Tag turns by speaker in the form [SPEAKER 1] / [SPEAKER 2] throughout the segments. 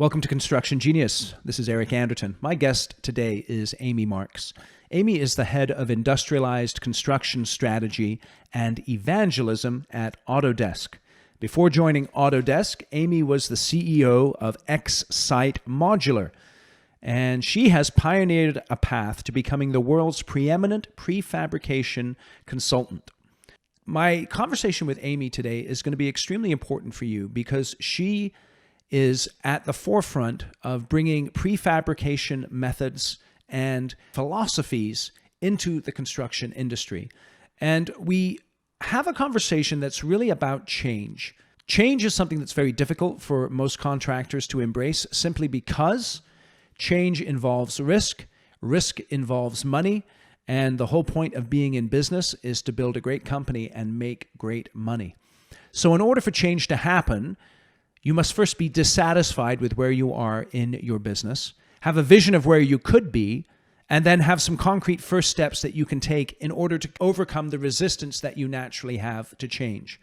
[SPEAKER 1] Welcome to Construction Genius. This is Eric Anderton. My guest today is Amy Marks. Amy is the head of Industrialized Construction Strategy and Evangelism at Autodesk. Before joining Autodesk, Amy was the CEO of Xsite Modular, and she has pioneered a path to becoming the world's preeminent prefabrication consultant. My conversation with Amy today is going to be extremely important for you because she is at the forefront of bringing prefabrication methods and philosophies into the construction industry. And we have a conversation that's really about change. Change is something that's very difficult for most contractors to embrace simply because change involves risk, risk involves money, and the whole point of being in business is to build a great company and make great money. So in order for change to happen, you must first be dissatisfied with where you are in your business, have a vision of where you could be, and then have some concrete first steps that you can take in order to overcome the resistance that you naturally have to change.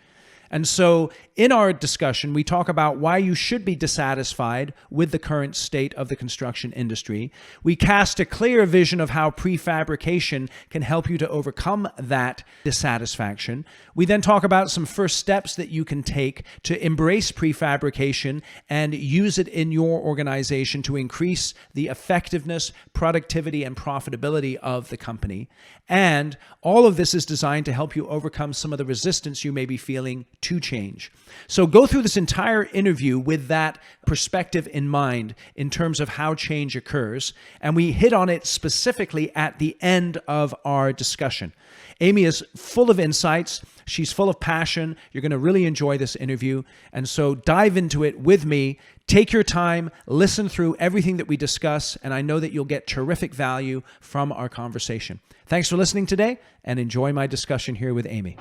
[SPEAKER 1] And so in our discussion, we talk about why you should be dissatisfied with the current state of the construction industry. We cast a clear vision of how prefabrication can help you to overcome that dissatisfaction. We then talk about some first steps that you can take to embrace prefabrication and use it in your organization to increase the effectiveness, productivity, and profitability of the company. And all of this is designed to help you overcome some of the resistance you may be feeling to change. So go through this entire interview with that perspective in mind in terms of how change occurs. And we hit on it specifically at the end of our discussion. Amy is full of insights. She's full of passion. You're going to really enjoy this interview. And so dive into it with me. Take your time, listen through everything that we discuss, and I know that you'll get terrific value from our conversation. Thanks for listening today, and enjoy my discussion here with Amy.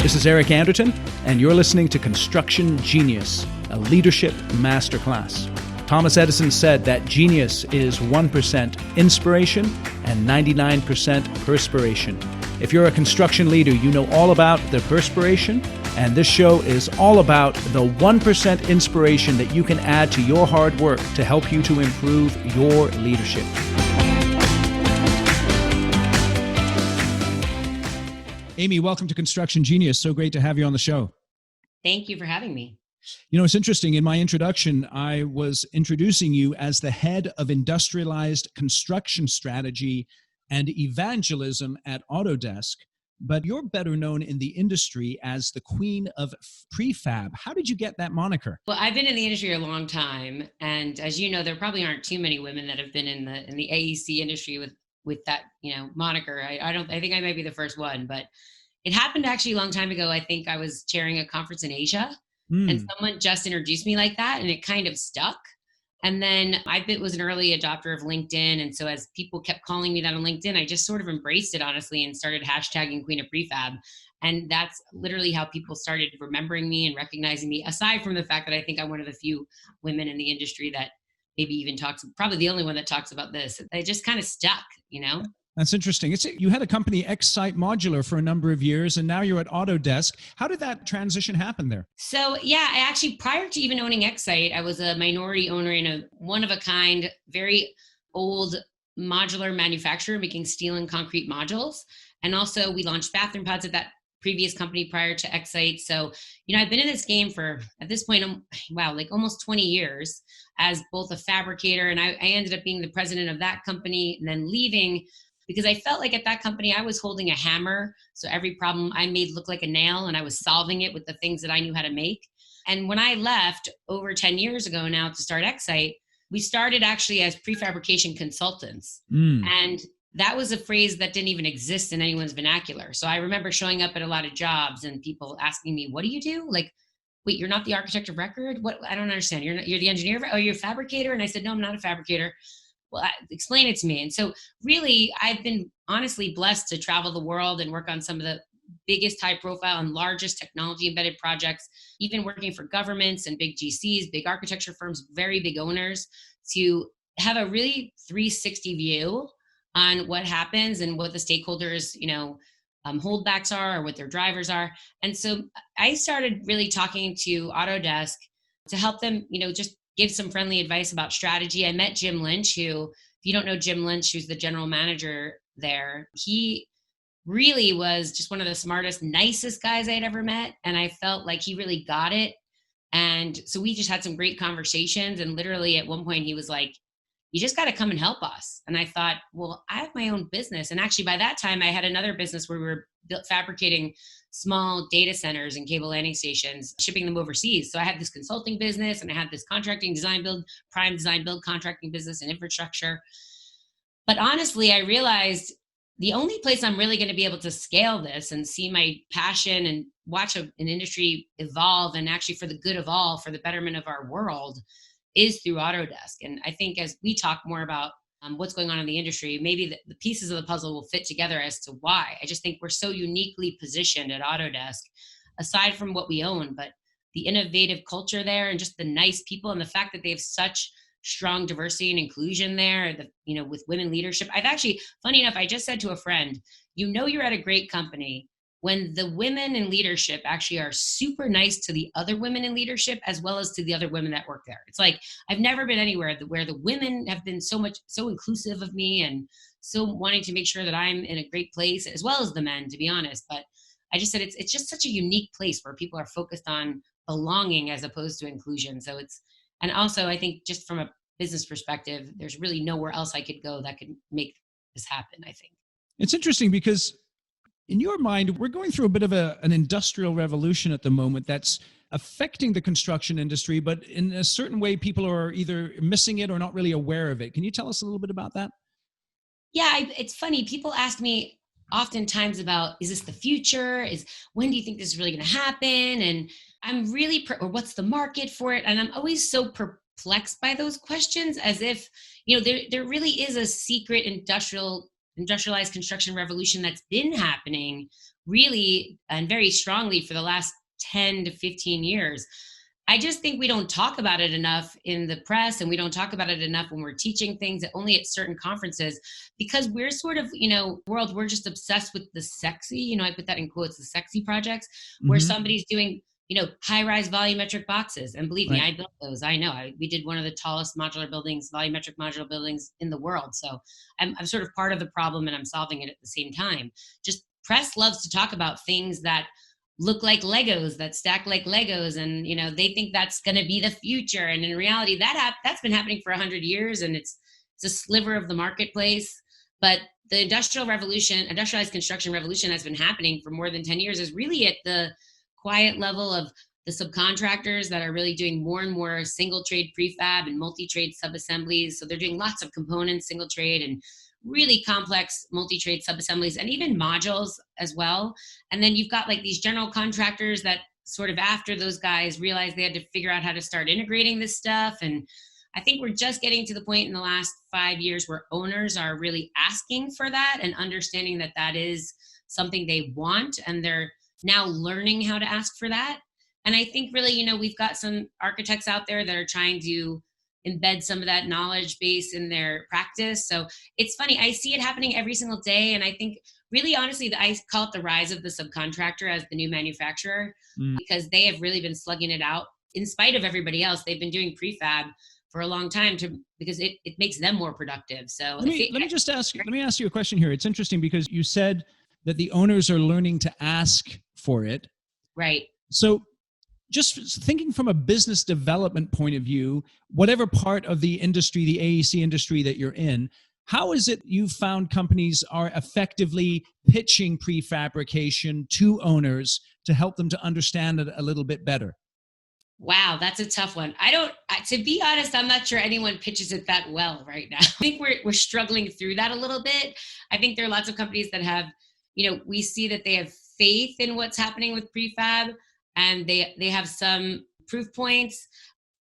[SPEAKER 1] This is Eric Anderton, and you're listening to Construction Genius, a leadership masterclass. Thomas Edison said that genius is 1% inspiration and 99% perspiration. If you're a construction leader, you know all about the perspiration, and this show is all about the 1% inspiration that you can add to your hard work to help you to improve your leadership. Amy, welcome to Construction Genius. So great to have you on the show.
[SPEAKER 2] Thank you for having me.
[SPEAKER 1] You know, it's interesting. In my introduction, I was introducing you as the head of Industrialized Construction Strategy and Evangelism at Autodesk, but you're better known in the industry as the Queen of Prefab. How did you get that moniker?
[SPEAKER 2] Well, I've been in the industry a long time, and as you know, there probably aren't too many women that have been in the AEC industry with that moniker. I think I might be the first one, but it happened actually a long time ago. I think I was chairing a conference in Asia. And someone just introduced me like that, and it kind of stuck. And then was an early adopter of LinkedIn. And so as people kept calling me that on LinkedIn, I just sort of embraced it, honestly, and started hashtagging Queen of Prefab. And that's literally how people started remembering me and recognizing me, aside from the fact that I think I'm one of the few women in the industry that maybe even probably the only one that talks about this. They just kind of stuck,
[SPEAKER 1] That's interesting. You had a company, Xsite Modular, for a number of years, and now you're at Autodesk. How did that transition happen there?
[SPEAKER 2] So, yeah, I actually, prior to even owning Xsite, I was a minority owner in a one-of-a-kind, very old modular manufacturer making steel and concrete modules. And also, we launched bathroom pods at that previous company prior to Xsite. So, I've been in this game for, at this point, like almost 20 years as both a fabricator, and I ended up being the president of that company and then leaving because I felt like at that company, I was holding a hammer. So every problem I made looked like a nail, and I was solving it with the things that I knew how to make. And when I left over 10 years ago now to start Xsite, we started actually as prefabrication consultants. And that was a phrase that didn't even exist in anyone's vernacular. So I remember showing up at a lot of jobs and people asking me, what do you do? Like, wait, you're not the architect of record? What? I don't understand. You're the engineer? Oh, you're a fabricator? And I said, no, I'm not a fabricator. Well, explain it to me. And so really, I've been honestly blessed to travel the world and work on some of the biggest high profile and largest technology embedded projects, even working for governments and big GCs, big architecture firms, very big owners, to have a really 360 view on what happens and what the stakeholders, holdbacks are or what their drivers are. And so I started really talking to Autodesk to help them, just give some friendly advice about strategy. I met Jim Lynch, who, if you don't know Jim Lynch, who's the general manager there, he really was just one of the smartest, nicest guys I'd ever met. And I felt like he really got it. And so we just had some great conversations. And literally at one point he was like, you just got to come and help us. And I thought, well, I have my own business. And actually by that time I had another business where we were fabricating small data centers and cable landing stations, shipping them overseas. So I had this consulting business and I had this contracting design build, prime design build contracting business and infrastructure. But honestly, I realized the only place I'm really going to be able to scale this and see my passion and watch an industry evolve, and actually for the good of all, for the betterment of our world, is through Autodesk. And I think as we talk more about what's going on in the industry, maybe the pieces of the puzzle will fit together as to why. I just think we're so uniquely positioned at Autodesk, aside from what we own, but the innovative culture there and just the nice people and the fact that they have such strong diversity and inclusion there, with women leadership. I've actually, funny enough, I just said to a friend, you're at a great company when the women in leadership actually are super nice to the other women in leadership as well as to the other women that work there. It's like, I've never been anywhere where the women have been so inclusive of me and so wanting to make sure that I'm in a great place, as well as the men, to be honest. But I just said, it's just such a unique place where people are focused on belonging as opposed to inclusion. And also, I think just from a business perspective, there's really nowhere else I could go that could make this happen, I think.
[SPEAKER 1] It's interesting because in your mind, we're going through a bit of an industrial revolution at the moment that's affecting the construction industry, but in a certain way, people are either missing it or not really aware of it. Can you tell us a little bit about that?
[SPEAKER 2] Yeah, it's funny. People ask me oftentimes about, is this the future? When do you think this is really going to happen? And I'm really, or what's the market for it? And I'm always so perplexed by those questions, as if, there really is a secret industrialized construction revolution that's been happening really and very strongly for the last 10 to 15 years. I just think we don't talk about it enough in the press, and we don't talk about it enough when we're teaching things, only at certain conferences, because we're sort of, we're just obsessed with the sexy, I put that in quotes, the sexy projects, where somebody's doing, high-rise volumetric boxes. And believe me, I built those. I know. We did one of the tallest volumetric modular buildings in the world. So I'm sort of part of the problem, and I'm solving it at the same time. Just press loves to talk about things that look like Legos, that stack like Legos, and they think that's going to be the future. And in reality, that's been happening for 100 years, and it's a sliver of the marketplace. But the industrialized construction revolution has been happening for more than 10 years, is really at the quiet level of the subcontractors that are really doing more and more single trade prefab and multi-trade subassemblies. So they're doing lots of components, single trade, and really complex multi-trade subassemblies, and even modules as well. And then you've got like these general contractors that sort of, after those guys realized they had to figure out how to start integrating this stuff. And I think we're just getting to the point in the last 5 years where owners are really asking for that and understanding that that is something they want, and they're now learning how to ask for that. And I think really, we've got some architects out there that are trying to embed some of that knowledge base in their practice. So it's funny, I see it happening every single day. And I think really, honestly, I call it the rise of the subcontractor as the new manufacturer, because they have really been slugging it out in spite of everybody else. They've been doing prefab for a long time because it makes them more productive. So
[SPEAKER 1] let me ask you a question here. It's interesting because you said that the owners are learning to ask for it.
[SPEAKER 2] Right.
[SPEAKER 1] So just thinking from a business development point of view, whatever part of the industry, the AEC industry that you're in, how is it you've found companies are effectively pitching prefabrication to owners to help them to understand it a little bit better?
[SPEAKER 2] Wow, that's a tough one. To be honest, I'm not sure anyone pitches it that well right now. I think we're struggling through that a little bit. I think there are lots of companies that have, we see that they have faith in what's happening with prefab, and they have some proof points.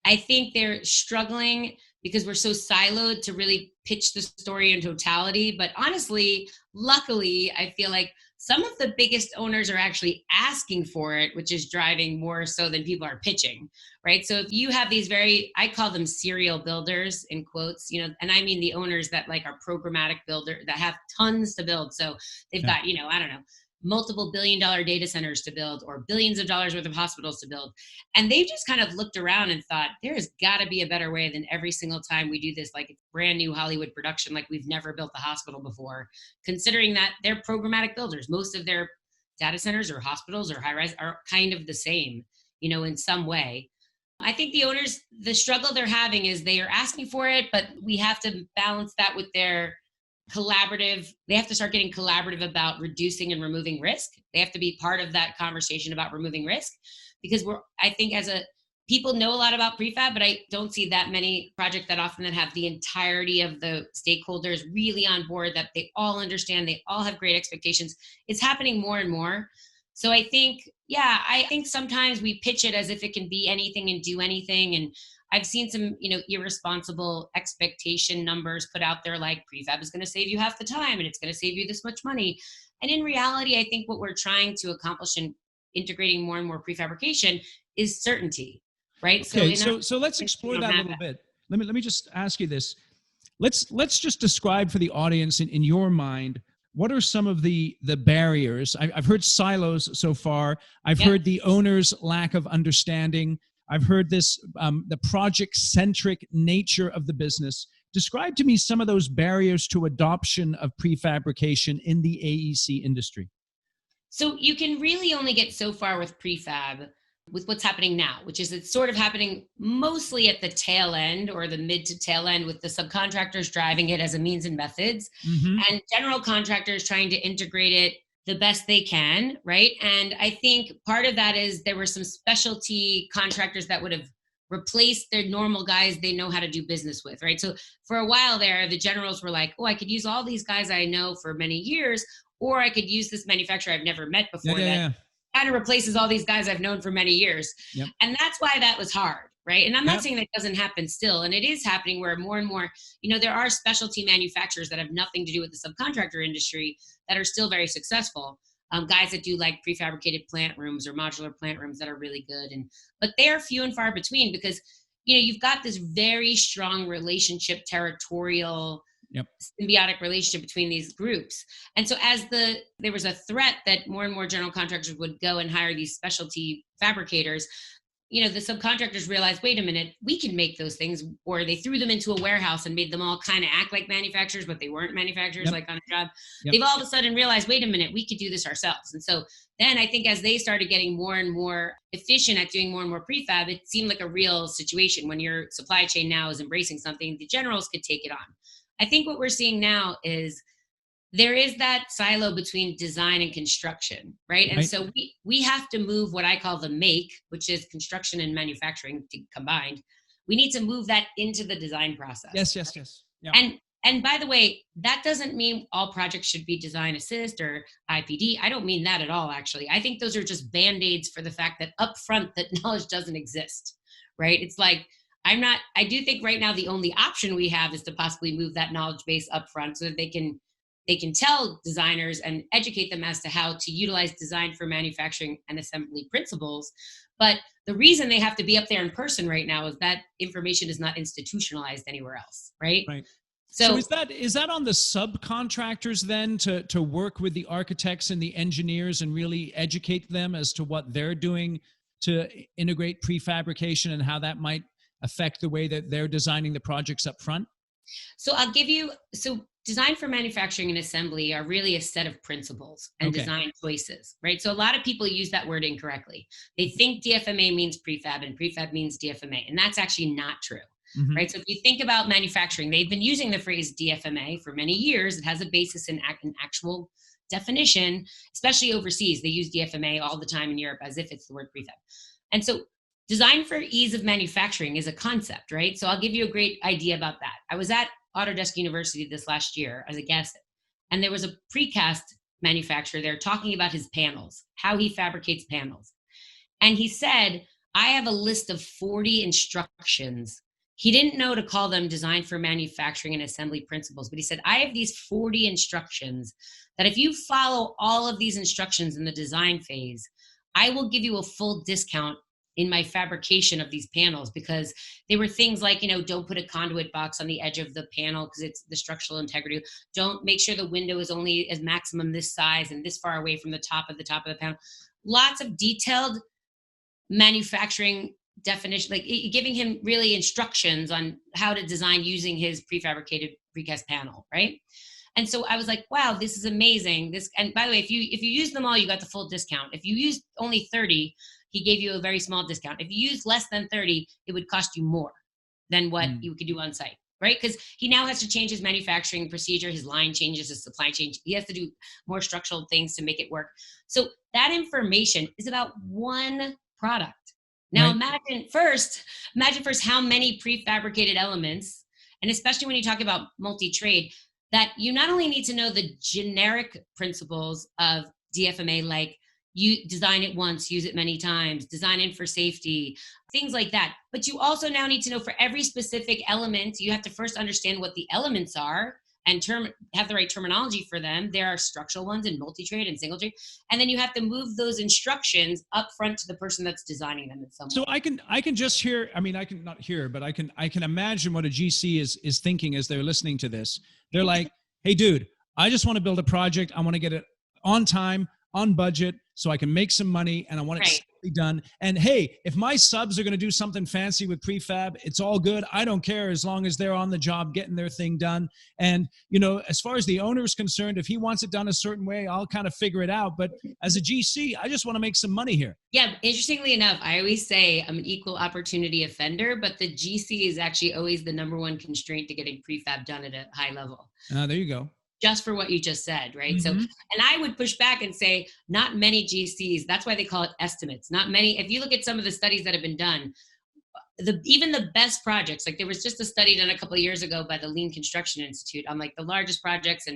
[SPEAKER 2] I think they're struggling because we're so siloed to really pitch the story in totality. But honestly, luckily, I feel like some of the biggest owners are actually asking for it, which is driving more so than people are pitching, right? So if you have these I call them serial builders in quotes, and I mean the owners that like are programmatic builder that have tons to build. So they've got, I don't know, multiple $billion data centers to build or billions of dollars worth of hospitals to build. And they've just kind of looked around and thought, there has got to be a better way than every single time we do this, like it's brand new Hollywood production, like we've never built a hospital before, considering that they're programmatic builders. Most of their data centers or hospitals or high rise are kind of the same, in some way. I think the owners, the struggle they're having is they are asking for it, but we have to balance that with their collaborative. They have to start getting collaborative about reducing and removing risk. They have to be part of that conversation about removing risk, because I think people know a lot about prefab, but I don't see that many projects that often that have the entirety of the stakeholders really on board, that they all understand, they all have great expectations. It's happening more and more. So I think sometimes we pitch it as if it can be anything and do anything. And I've seen some, irresponsible expectation numbers put out there, like prefab is going to save you half the time and it's going to save you this much money. And in reality, I think what we're trying to accomplish in integrating more and more prefabrication is certainty, right?
[SPEAKER 1] Okay, so let's explore that a little bit. Let me just ask you this. Let's just describe for the audience in your mind, what are some of the barriers? I've heard silos so far. I've heard the owner's lack of understanding. I've heard this, the project-centric nature of the business. Describe to me some of those barriers to adoption of prefabrication in the AEC industry.
[SPEAKER 2] So you can really only get so far with prefab with what's happening now, which is it's sort of happening mostly at the tail end or the mid to tail end, with the subcontractors driving it as a means and methods, and general contractors trying to integrate it the best they can, right? And I think part of that is there were some specialty contractors that would have replaced their normal guys they know how to do business with, right? So for a while there, the generals were like, oh, I could use all these guys I know for many years, or I could use this manufacturer I've never met before that kind of replaces all these guys I've known for many years. And that's why that was hard, right? And I'm not saying that doesn't happen still, and it is happening where more and more, there are specialty manufacturers that have nothing to do with the subcontractor industry that are still very successful. Guys that do like prefabricated plant rooms or modular plant rooms that are really good. But they are few and far between, because, you've got this very strong relationship, territorial, symbiotic relationship between these groups. And so there was a threat that more and more general contractors would go and hire these specialty fabricators, the subcontractors realized, wait a minute, we can make those things. Or they threw them into a warehouse and made them all kind of act like manufacturers, but they weren't manufacturers, like on a job. They've all of a sudden realized, wait a minute, we could do this ourselves. And so then I think as they started getting more and more efficient at doing more and more prefab, it seemed like a real situation. When your supply chain now is embracing something, the generals could take it on. I think what we're seeing now is there is that silo between design and construction, right? And so we have to move what I call the make, which is construction and manufacturing combined. We need to move that into the design process.
[SPEAKER 1] Yes.
[SPEAKER 2] Yeah. And by the way, that doesn't mean all projects should be design assist or IPD. I don't mean that at all, actually. I think those are just Band-Aids for the fact that upfront that knowledge doesn't exist, right? It's like, I do think right now the only option we have is to possibly move that knowledge base up front so that they can tell designers and educate them as to how to utilize design for manufacturing and assembly principles. But the reason they have to be up there in person right now is that information is not institutionalized anywhere else, right?
[SPEAKER 1] Right. So is that on the subcontractors then to work with the architects and the engineers and really educate them as to what they're doing to integrate prefabrication and how that might affect the way that they're designing the projects up front?
[SPEAKER 2] So design for manufacturing and assembly are really a set of principles and design choices, right? So a lot of people use that word incorrectly. They think DFMA means prefab and prefab means DFMA, and that's actually not true, right? So if you think about manufacturing, they've been using the phrase DFMA for many years. It has a basis in an actual definition, especially overseas. They use DFMA all the time in Europe as if it's the word prefab. And so design for ease of manufacturing is a concept, right? So I'll give you a great idea about that. I was at Autodesk University this last year as a guest, and there was a precast manufacturer there talking about his panels, how he fabricates panels. And he said, I have a list of 40 instructions. He didn't know to call them design for manufacturing and assembly principles, but he said, I have these 40 instructions that if you follow all of these instructions in the design phase, I will give you a full discount in my fabrication of these panels, because they were things like, don't put a conduit box on the edge of the panel because it's the structural integrity. Don't make sure the window is only as maximum this size and this far away from the top of the panel. Lots of detailed manufacturing definition, like giving him really instructions on how to design using his prefabricated precast panel, right? And so I was like, wow, this is amazing. And by the way, if you use them all, you got the full discount. If you used only 30, he gave you a very small discount. If you use less than 30, it would cost you more than what you could do on site, right? Because he now has to change his manufacturing procedure, his line changes, his supply chain. He has to do more structural things to make it work. So that information is about one product. Now imagine first how many prefabricated elements, and especially when you talk about multi-trade, that you not only need to know the generic principles of DFMA, like you design it once, use it many times, design in for safety, things like that. But you also now need to know for every specific element, you have to first understand what the elements are and have the right terminology for them. There are structural ones and multi-trade and single trade. And then you have to move those instructions up front to the person that's designing them in some way.
[SPEAKER 1] So I can just hear, I can not hear, but I can imagine what a GC is thinking as they're listening to this. They're like, hey dude, I just want to build a project. I want to get it on time, on budget, so I can make some money, and I want it safely done. And hey, if my subs are going to do something fancy with prefab, it's all good. I don't care as long as they're on the job getting their thing done. And, as far as the owner is concerned, if he wants it done a certain way, I'll kind of figure it out. But as a GC, I just want to make some money here.
[SPEAKER 2] Yeah, interestingly enough, I always say I'm an equal opportunity offender, but the GC is actually always the number one constraint to getting prefab done at a high level.
[SPEAKER 1] There you go.
[SPEAKER 2] Just for what you just said, right? So, and I would push back and say, not many GCs, that's why they call it estimates. Not many, if you look at some of the studies that have been done, even the best projects, like there was just a study done a couple of years ago by the Lean Construction Institute on like the largest projects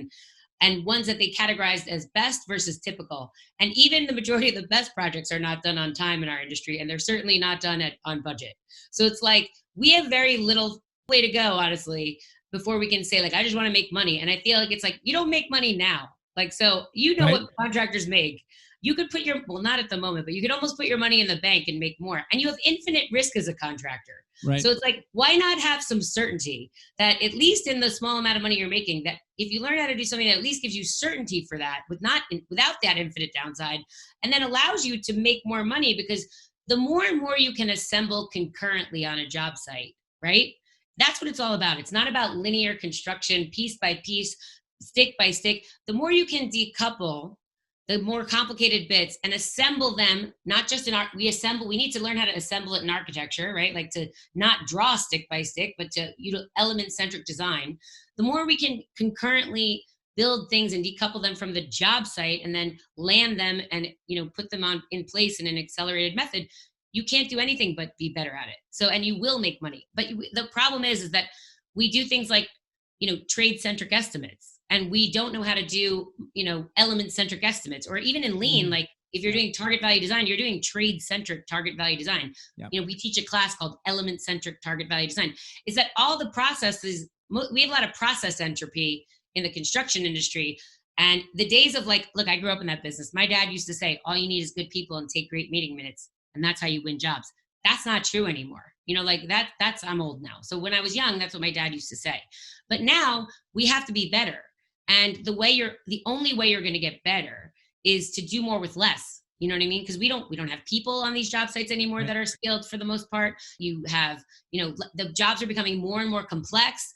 [SPEAKER 2] and ones that they categorized as best versus typical. And even the majority of the best projects are not done on time in our industry, and they're certainly not done on budget. So it's like, we have very little way to go, honestly, before we can say, like, I just want to make money. And I feel like it's like, you don't make money now. Like, so what contractors make. You could put not at the moment, but you could almost put your money in the bank and make more. And you have infinite risk as a contractor. Right. So it's like, why not have some certainty that at least in the small amount of money you're making, that if you learn how to do something that at least gives you certainty for that without that infinite downside, and then allows you to make more money, because the more and more you can assemble concurrently on a job site, right? That's what it's all about. It's not about linear construction, piece by piece, stick by stick. The more you can decouple the more complicated bits and assemble them, not just in art, we need to learn how to assemble it in architecture, right? Like to not draw stick by stick, but to element-centric design. The more we can concurrently build things and decouple them from the job site and then land them and, put them in place in an accelerated method, you can't do anything but be better at it. So, and you will make money. But the problem is that we do things like, trade-centric estimates. And we don't know how to do, element-centric estimates, or even in Lean, like if you're doing target value design, you're doing trade-centric target value design. Yep. We teach a class called element-centric target value design. Is that all the processes, we have a lot of process entropy in the construction industry. And the days of like, look, I grew up in that business. My dad used to say, all you need is good people and take great meeting minutes. And that's how you win jobs. That's not true anymore. I'm old now. So when I was young, that's what my dad used to say. But now we have to be better. And the only way you're going to get better is to do more with less. You know what I mean? Because we don't have people on these job sites anymore that are skilled for the most part. You have, the jobs are becoming more and more complex,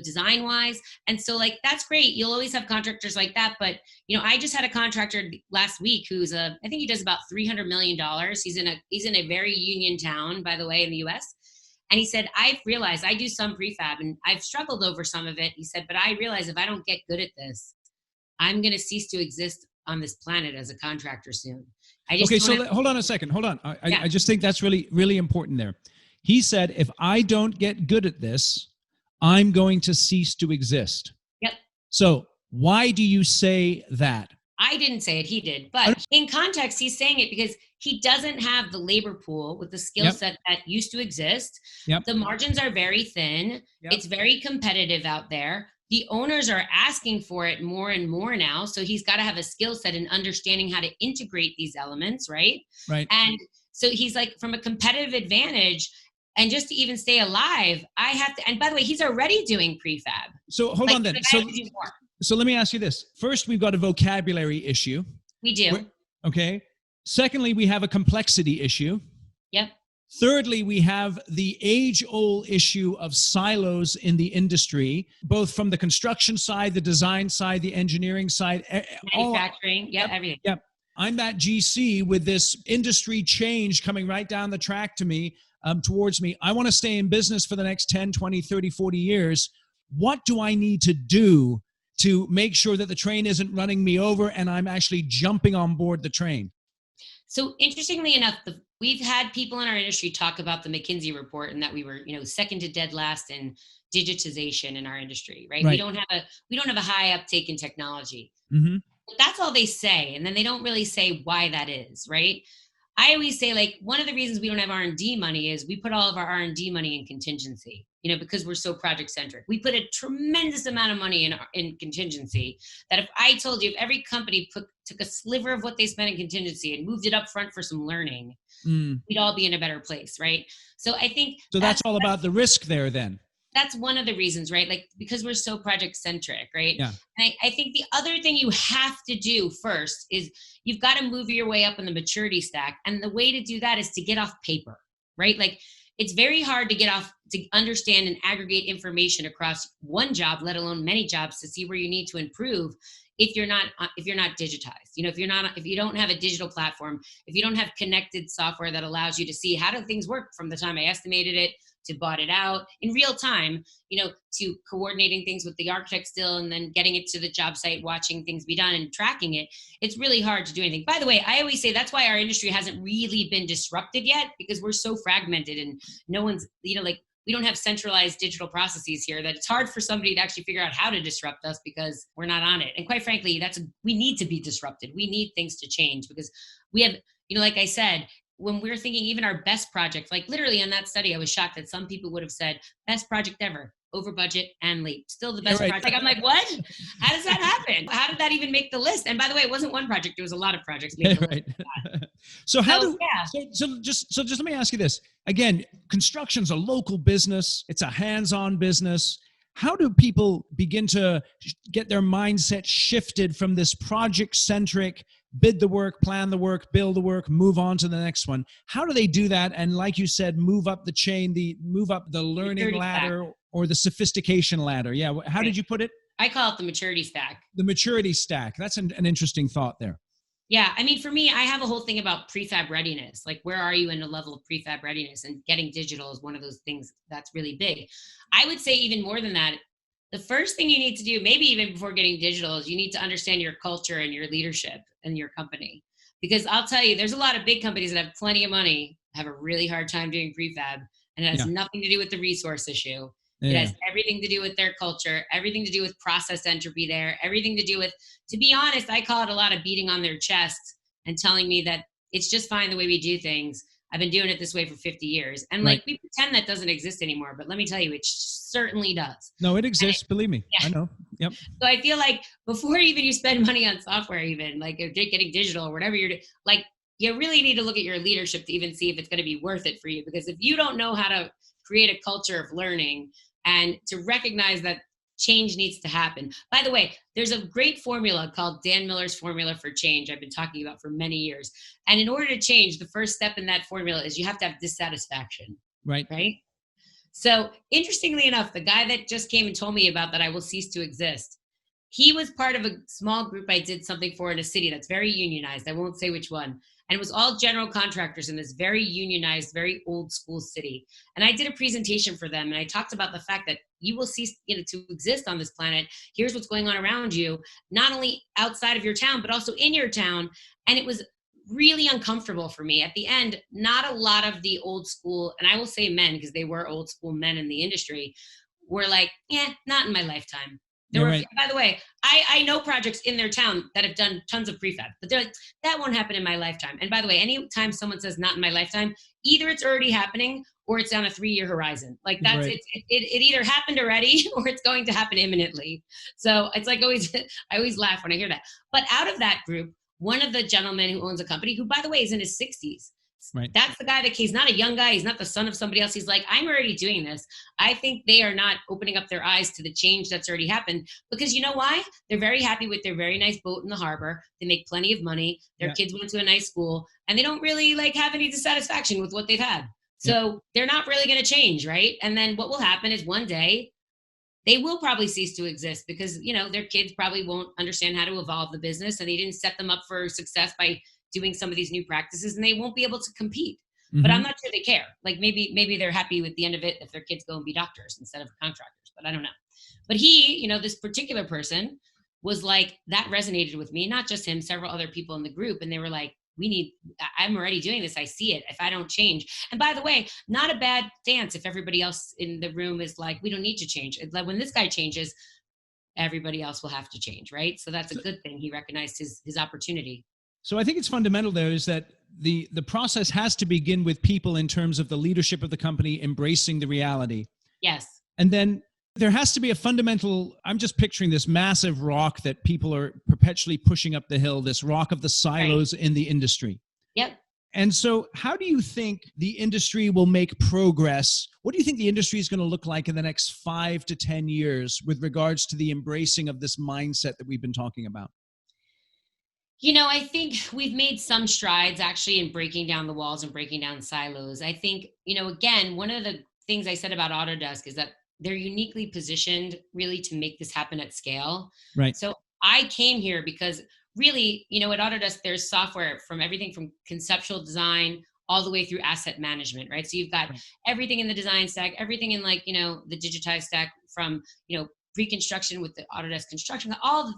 [SPEAKER 2] design wise. And so like, that's great. You'll always have contractors like that. But, I just had a contractor last week who's I think he does about $300 million. He's in a very union town, by the way, in the US. And he said, I've realized I do some prefab and I've struggled over some of it. He said, but I realize if I don't get good at this, I'm going to cease to exist on this planet as a contractor soon. Hold on a second. Hold on. I just think that's really, really important there. He said, if I don't get good at this, I'm going to cease to exist. Yep. So why do you say that? I didn't say it, he did. But in context, he's saying it because he doesn't have the labor pool with the skill set that used to exist. Yep. The margins are very thin. Yep. It's very competitive out there. The owners are asking for it more and more now. So he's got to have a skill set in understanding how to integrate these elements, right? Right. And So he's like, from a competitive advantage, and just to even stay alive, I have to. And by the way, he's already doing prefab.
[SPEAKER 1] So hold on then.
[SPEAKER 2] I have to do more.
[SPEAKER 1] So let me ask you this. First, we've got a vocabulary issue.
[SPEAKER 2] We do.
[SPEAKER 1] Okay. Secondly, we have a complexity issue.
[SPEAKER 2] Yep.
[SPEAKER 1] Thirdly, we have the age-old issue of silos in the industry, both from the construction side, the design side, the engineering side.
[SPEAKER 2] Manufacturing, everything.
[SPEAKER 1] Yep. I'm that GC with this industry change coming right down the track to me, towards me. I want to stay in business for the next 10, 20, 30, 40 years. What do I need to do to make sure that the train isn't running me over and I'm actually jumping on board the train?
[SPEAKER 2] So interestingly enough, we've had people in our industry talk about the McKinsey report and that we were, second to dead last in digitization in our industry, right? We don't have a high uptake in technology.
[SPEAKER 1] Mm-hmm.
[SPEAKER 2] But that's all they say, and then they don't really say why that is, right? I always say, like, one of the reasons we don't have R&D money is we put all of our R&D money in contingency, because we're so project centric. We put a tremendous amount of money in contingency that if I told you, if every company took a sliver of what they spent in contingency and moved it up front for some learning, we'd all be in a better place, right? So I think
[SPEAKER 1] that's all about the risk there then.
[SPEAKER 2] That's one of the reasons, right? Like, because we're so project centric, right?
[SPEAKER 1] Yeah.
[SPEAKER 2] And I think the other thing you have to do first is you've got to move your way up in the maturity stack. And the way to do that is to get off paper, right? Like, it's very hard to understand and aggregate information across one job, let alone many jobs, to see where you need to improve if you're not digitized. If you don't have a digital platform, if you don't have connected software that allows you to see how do things work from the time I estimated it to bought it out in real time, to coordinating things with the architect still, and then getting it to the job site, watching things be done and tracking it. It's really hard to do anything. By the way, I always say that's why our industry hasn't really been disrupted yet, because we're so fragmented and no one's, we don't have centralized digital processes here that it's hard for somebody to actually figure out how to disrupt us because we're not on it. And quite frankly, we need to be disrupted. We need things to change because we have, like I said, when we're thinking even our best project, like literally in that study, I was shocked that some people would have said best project ever, over budget and late, still the best project. I'm like, what? How does that happen? How did that even make the list? And by the way, it wasn't one project; it was a lot of projects.
[SPEAKER 1] So just let me ask you this again: construction's a local business; it's a hands-on business. How do people begin to get their mindset shifted from this project-centric, bid the work, plan the work, build the work, move on to the next one? How do they do that? And like you said, move up the chain, move up the learning ladder or the sophistication ladder. Yeah. How did you put it?
[SPEAKER 2] I call it the maturity stack.
[SPEAKER 1] The maturity stack. That's an interesting thought there.
[SPEAKER 2] Yeah. I mean, for me, I have a whole thing about prefab readiness. Like, where are you in a level of prefab readiness? And getting digital is one of those things that's really big. I would say even more than that, the first thing you need to do, maybe even before getting digital, is you need to understand your culture and your leadership and your company. Because I'll tell you, there's a lot of big companies that have plenty of money, have a really hard time doing prefab, and it has nothing to do with the resource issue. It has everything to do with their culture, everything to do with process entropy there, everything to do with, to be honest, I call it a lot of beating on their chest and telling me that it's just fine the way we do things. I've been doing it this way for 50 years. And we pretend that doesn't exist anymore, but let me tell you, it certainly does.
[SPEAKER 1] No, it exists. Believe me. Yeah. I know. Yep.
[SPEAKER 2] So I feel like before even you spend money on software, even like if you're getting digital or whatever you're doing, like, you really need to look at your leadership to even see if it's going to be worth it for you. Because if you don't know how to create a culture of learning and to recognize that change needs to happen. By the way, there's a great formula called Dan Miller's formula for change I've been talking about for many years. And in order to change, the first step in that formula is you have to have dissatisfaction.
[SPEAKER 1] Right.
[SPEAKER 2] So interestingly enough, the guy that just came and told me about that I will cease to exist, he was part of a small group I did something for in a city that's very unionized. I won't say which one. And it was all general contractors in this very unionized, very old school city. And I did a presentation for them. And I talked about the fact that you will cease to exist on this planet. Here's what's going on around you, not only outside of your town, but also in your town. And it was really uncomfortable for me. At the end, not a lot of the old school, and I will say men, because they were old school men in the industry, were like, not in my lifetime. By the way, I know projects in their town that have done tons of prefab, but they're like, that won't happen in my lifetime. And by the way, anytime someone says not in my lifetime, either it's already happening or it's on a 3-year horizon. Like that's it either happened already or it's going to happen imminently. So it's like I always laugh when I hear that. But out of that group, one of the gentlemen who owns a company, who by the way is in his 60s,
[SPEAKER 1] Right.
[SPEAKER 2] That's the guy that he's not a young guy. He's not the son of somebody else. He's like, I'm already doing this. I think they are not opening up their eyes to the change that's already happened, because you know why? They're very happy with their very nice boat in the harbor. They make plenty of money. Their kids went to a nice school, and they don't really like have any dissatisfaction with what they've had. So they're not really going to change. Right. And then what will happen is one day they will probably cease to exist, because, you know, their kids probably won't understand how to evolve the business, and they didn't set them up for success by doing some of these new practices, and they won't be able to compete. But I'm not sure they care. Like maybe they're happy with the end of it if their kids go and be doctors instead of contractors, but I don't know. But he, you know, this particular person was like, that resonated with me, not just him, several other people in the group. And they were like, I'm already doing this. I see it. If I don't change. And by the way, not a bad stance if everybody else in the room is like, we don't need to change. It's like when this guy changes, everybody else will have to change. Right. So that's a good thing. He recognized his opportunity.
[SPEAKER 1] So I think it's fundamental there is that the process has to begin with people in terms of the leadership of the company embracing the reality.
[SPEAKER 2] Yes.
[SPEAKER 1] And then there has to be a fundamental, I'm just picturing this massive rock that people are perpetually pushing up the hill, this rock of the silos in the industry.
[SPEAKER 2] Yep.
[SPEAKER 1] And so how do you think the industry will make progress? What do you think the industry is going to look like in the next 5 to 10 years with regards to the embracing of this mindset that we've been talking about?
[SPEAKER 2] You know, I think we've made some strides actually in breaking down the walls and breaking down silos. I think, you know, again, one of the things I said about Autodesk is that they're uniquely positioned really to make this happen at scale.
[SPEAKER 1] Right.
[SPEAKER 2] So I came here because really, you know, at Autodesk, there's software from everything from conceptual design all the way through asset management, right? So you've got everything in the design stack, everything in like, you know, the digitized stack from, you know, pre-construction with the Autodesk construction,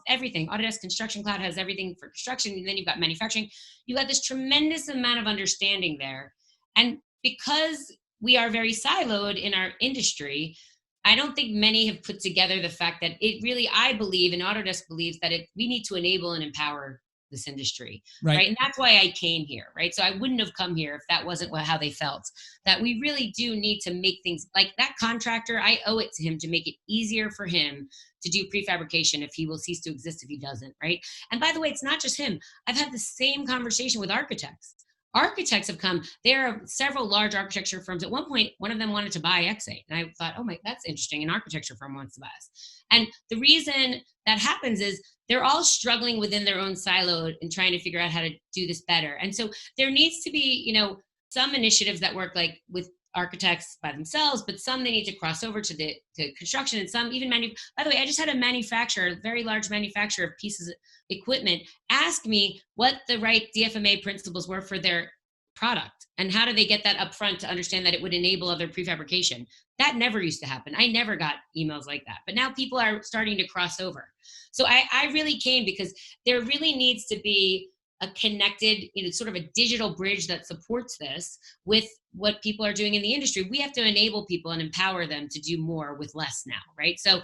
[SPEAKER 2] everything. Autodesk Construction Cloud has everything for construction. And then you've got manufacturing. You've got this tremendous amount of understanding there. And because we are very siloed in our industry, I don't think many have put together the fact that it really, I believe, and Autodesk believes that we need to enable and empower this industry, right? And that's why I came here, right? So I wouldn't have come here if that wasn't how they felt, that we really do need to make things like that contractor. I owe it to him to make it easier for him to do prefabrication if he will cease to exist if he doesn't, right? And by the way, it's not just him. I've had the same conversation with architects. Architects have come. There are several large architecture firms. At one point, one of them wanted to buy Xsite. And I thought, oh my, that's interesting. An architecture firm wants to buy us. And the reason that happens is they're all struggling within their own silo and trying to figure out how to do this better. And so there needs to be, you know, some initiatives that work like with architects by themselves, but some they need to cross over to construction, and some even by the way, I just had a manufacturer, a very large manufacturer of pieces of equipment, ask me what the right DFMA principles were for their product and how do they get that upfront to understand that it would enable other prefabrication. That never used to happen. I never got emails like that, but now people are starting to cross over. So I really came because there really needs to be a connected, you know, sort of a digital bridge that supports this with what people are doing in the industry. We have to enable people and empower them to do more with less now, right? So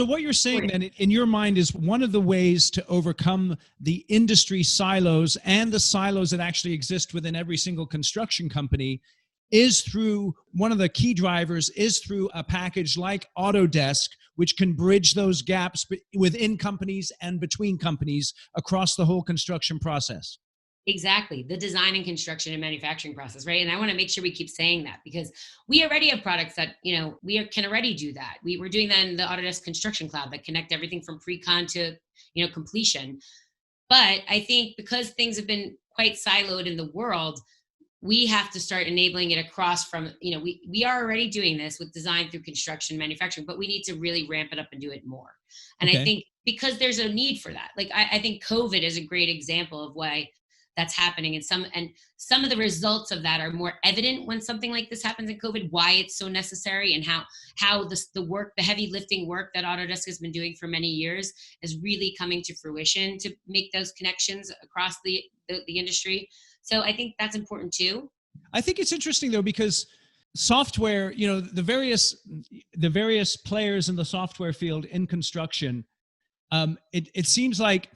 [SPEAKER 1] what you're saying then in your mind is one of the ways to overcome the industry silos and the silos that actually exist within every single construction company is through, one of the key drivers is through a package like Autodesk, which can bridge those gaps within companies and between companies across the whole construction process.
[SPEAKER 2] Exactly. The design and construction and manufacturing process, right? And I want to make sure we keep saying that because we already have products that, you know, can already do that. We're doing that in the Autodesk Construction Cloud that connect everything from pre-con to, you know, completion. But I think because things have been quite siloed in the world, we have to start enabling it across from, you know, we are already doing this with design through construction, manufacturing, but we need to really ramp it up and do it more. And I think because there's a need for that, like I think COVID is a great example of why that's happening. And some of the results of that are more evident when something like this happens in COVID, why it's so necessary and how the heavy lifting work that Autodesk has been doing for many years is really coming to fruition to make those connections across the industry. So I think that's important too.
[SPEAKER 1] I think it's interesting though, because software, you know, the various players in the software field in construction, it seems like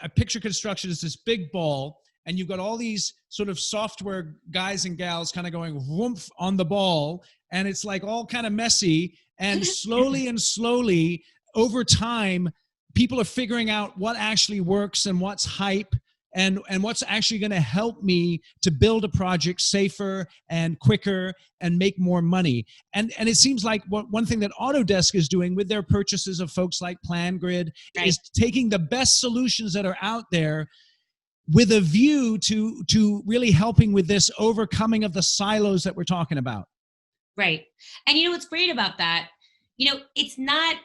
[SPEAKER 1] a picture construction is this big ball, and you've got all these sort of software guys and gals kind of going whoomph on the ball, and it's like all kind of messy, and slowly over time, people are figuring out what actually works and what's hype. and what's actually going to help me to build a project safer and quicker and make more money. And it seems like one thing that Autodesk is doing with their purchases of folks like PlanGrid is taking the best solutions that are out there with a view to really helping with this overcoming of the silos that we're talking about.
[SPEAKER 2] Right. And you know what's great about that? You know, it's not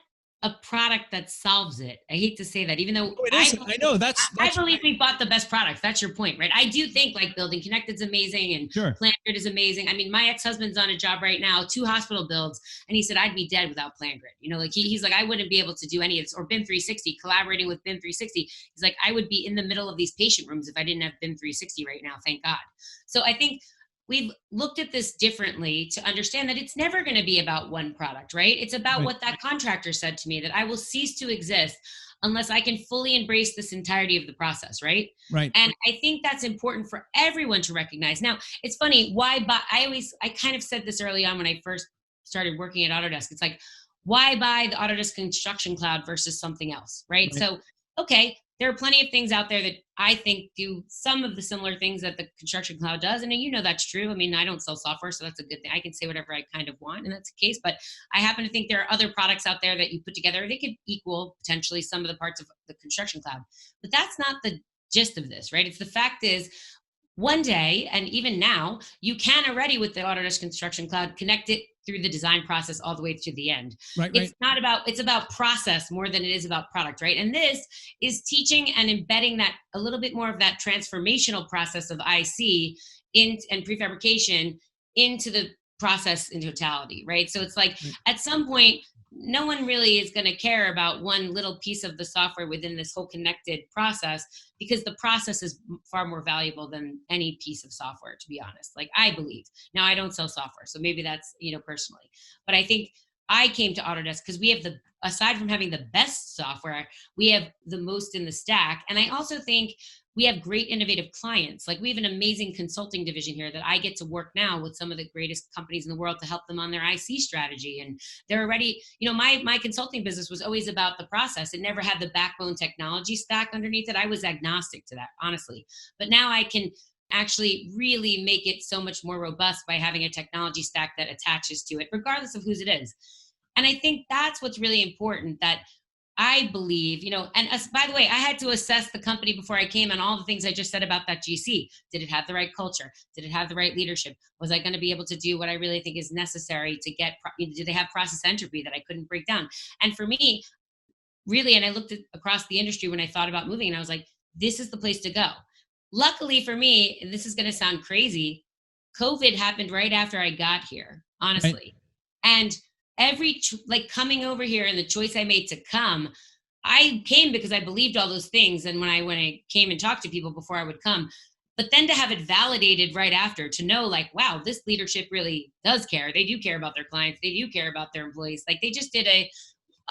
[SPEAKER 2] a product that solves it. I hate to say that, even though
[SPEAKER 1] I know that's
[SPEAKER 2] I believe we bought the best products. That's your point, right? I do think like Building Connected is amazing and
[SPEAKER 1] Sure.
[SPEAKER 2] PlanGrid is amazing. I mean, my ex-husband's on a job right now, 2 hospital builds, and he said, I'd be dead without PlanGrid. You know, like he's like, I wouldn't be able to do any of this. Or BIM 360, collaborating with BIM 360. He's like, I would be in the middle of these patient rooms if I didn't have BIM 360 right now, thank God. So I think we've looked at this differently to understand that it's never going to be about one product, right? It's about what that contractor said to me, that I will cease to exist unless I can fully embrace this entirety of the process, right?
[SPEAKER 1] Right.
[SPEAKER 2] And I think that's important for everyone to recognize. Now, it's funny, I kind of said this early on when I first started working at Autodesk. It's like, why buy the Autodesk Construction Cloud versus something else, right? So, okay, there are plenty of things out there that I think do some of the similar things that the Construction Cloud does. And you know that's true. I mean, I don't sell software, so that's a good thing. I can say whatever I kind of want, and that's the case. But I happen to think there are other products out there that you put together. They could equal potentially some of the parts of the Construction Cloud. But that's not the gist of this, right? It's the fact is, one day, and even now, you can already with the Autodesk Construction Cloud connect it through the design process all the way to the end. It's about process more than it is about product, right? And this is teaching and embedding that a little bit more of that transformational process of IC and prefabrication into the process in totality, right? So it's like at some point, no one really is going to care about one little piece of the software within this whole connected process, because the process is far more valuable than any piece of software, to be honest. Like, I believe. Now, I don't sell software, so maybe that's, personally. But I think I came to Autodesk because we have aside from having the best software, we have the most in the stack. And I also think we have great innovative clients. Like, we have an amazing consulting division here that I get to work now with some of the greatest companies in the world to help them on their IC strategy. And they're already, my consulting business was always about the process. It never had the backbone technology stack underneath it. I was agnostic to that, honestly. But now I can actually really make it so much more robust by having a technology stack that attaches to it, regardless of whose it is. And I think that's what's really important, that I believe, and by the way, I had to assess the company before I came on all the things I just said about that GC. Did it have the right culture? Did it have the right leadership? Was I going to be able to do what I really think is necessary to get, do they have process entropy that I couldn't break down? And for me, really, and I looked across the industry when I thought about moving, and I was like, this is the place to go. Luckily for me, and this is going to sound crazy, COVID happened right after I got here, honestly. And coming over here and the choice I made to come, I came because I believed all those things. And when I came and talked to people before I would come, but then to have it validated right after, to know like, wow, this leadership really does care. They do care about their clients. They do care about their employees. Like, they just did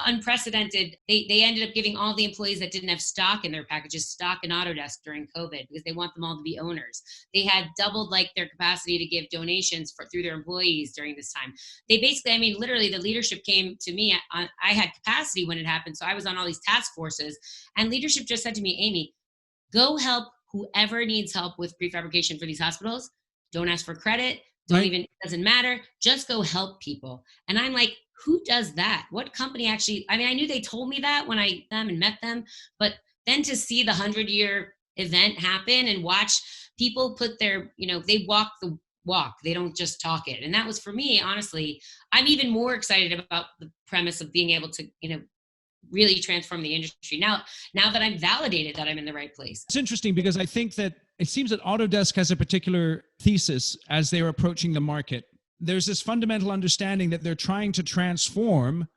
[SPEAKER 2] unprecedented. They ended up giving all the employees that didn't have stock in their packages stock in Autodesk during COVID, because they want them all to be owners. They had doubled their capacity to give donations through their employees during this time. They basically, literally the leadership came to me. I had capacity when it happened. So I was on all these task forces, and leadership just said to me, Amy, go help whoever needs help with prefabrication for these hospitals. Don't ask for credit. It doesn't matter. Just go help people. And I'm like, who does that? What company actually? I knew they told me that when I met them, but then to see the 100-year event happen and watch people put their, they walk the walk. They don't just talk it. And that was, for me, honestly, I'm even more excited about the premise of being able to, really transform the industry now that I'm validated that I'm in the right place.
[SPEAKER 1] It's interesting because I think that it seems that Autodesk has a particular thesis as they're approaching the market. There's this fundamental understanding that they're trying to transform